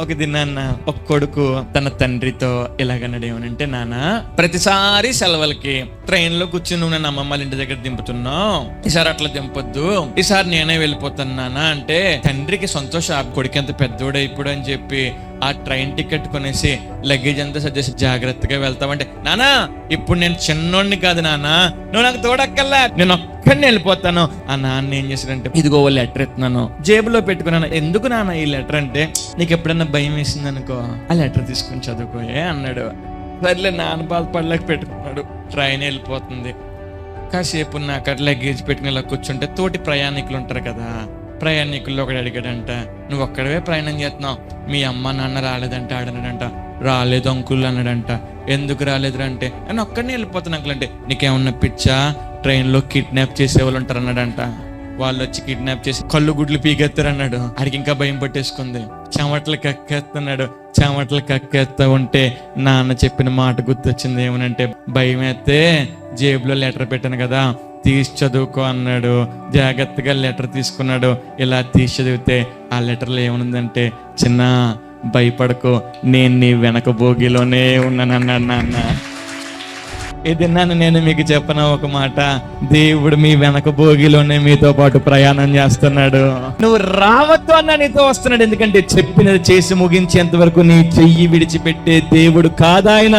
ఒక దినాన్న ఒక కొడుకు తన తండ్రితో ఇలాగన్నాడు, ఏమనంటే, నాన్న ప్రతిసారి సెలవులకి ట్రైన్ లో కూర్చుని నువ్వు నన్ను అమ్మమ్మ వాళ్ళ ఇంటి దగ్గర దింపుతున్నావు, ఈసారి అట్లా దింపొద్దు, ఈసారి నేనే వెళ్ళిపోతాను నాన్న అంటే, తండ్రికి సంతోషం, ఆ కొడుకు ఎంత పెద్దోడు ఇప్పుడు అని చెప్పి ఆ ట్రైన్ టికెట్ కొనేసి లగేజ్ అంతా సర్దేసి జాగ్రత్తగా వెళ్తామంటే, నానా ఇప్పుడు నేను చిన్నోడిని కాదు నాన్న, నువ్వు నాకు తోడక్కల్లా, నేను ఒక్కడిని వెళ్ళిపోతాను. ఆ నాన్న ఏం చేశాడంటే, ఇదిగో లెటర్ ఎత్తున్నాను, జేబులో పెట్టుకున్నాను. ఎందుకు నాన్న ఈ లెటర్ అంటే, నీకు ఎప్పుడన్నా భయం వేసింది అనుకో, ఆ లెటర్ తీసుకుని చదువుకోయే అన్నాడు. సర్లే నాన్న బాధపడలేక పెట్టుకున్నాడు. ట్రైన్ వెళ్ళిపోతుంది. కాసేపు నాకు లగేజ్ పెట్టుకుని ఇలా కూర్చుంటే తోటి ప్రయాణికులు ఉంటారు కదా, ప్రయాణికుల్లో ఒకడు అడిగాడంట, నువ్వు ఒక్కడవే ప్రయాణం చేస్తున్నావు, మీ అమ్మ నాన్న రాలేదంటే ఆడన్నాడంట. రాలేదు అంకుల్ అన్నాడంట. ఎందుకు రాలేదురా అంటే, నేను ఒక్కడనే వెళ్ళిపోతాను అంకుల్ అంటే, నీకేమన్నా పిచ్చా, ట్రైన్లో కిడ్నాప్ చేసేవాళ్ళు ఉంటారు అన్నాడంట. వాళ్ళు వచ్చి కిడ్నాప్ చేసి కళ్ళు గుడ్లు పీకెత్తారు అన్నాడు. ఆడికి ఇంకా భయం పట్టేసుకుంది. చెమటలు కక్కేస్తున్నాడు. చెమటలు కక్కేస్తా ఉంటే నాన్న చెప్పిన మాట గుర్తొచ్చింది. ఏమనంటే, భయం అయితే జేబులో లెటర్ పెట్టాను కదా, తీసి చదువుకో అన్నాడు. జాగ్రత్తగా లెటర్ తీసుకున్నాడు. ఇలా తీసి చదివితే ఆ లెటర్లో ఏమనుందంటే, చిన్న భయపడకో, నేను నీ వెనక భోగిలోనే ఉన్నాను అన్నాడు నాన్న. ఇది నేను మీకు చెప్పను ఒక మాట, దేవుడు మీ వెనక భోగిలోనే మీతో పాటు ప్రయాణం చేస్తున్నాడు. నువ్వు రావద్దు అన్న నీతో వస్తున్నాడు. ఎందుకంటే చెప్పినది చేసి ముగించేంత వరకు నీ చెయ్యి విడిచిపెట్టే దేవుడు కాదాయన.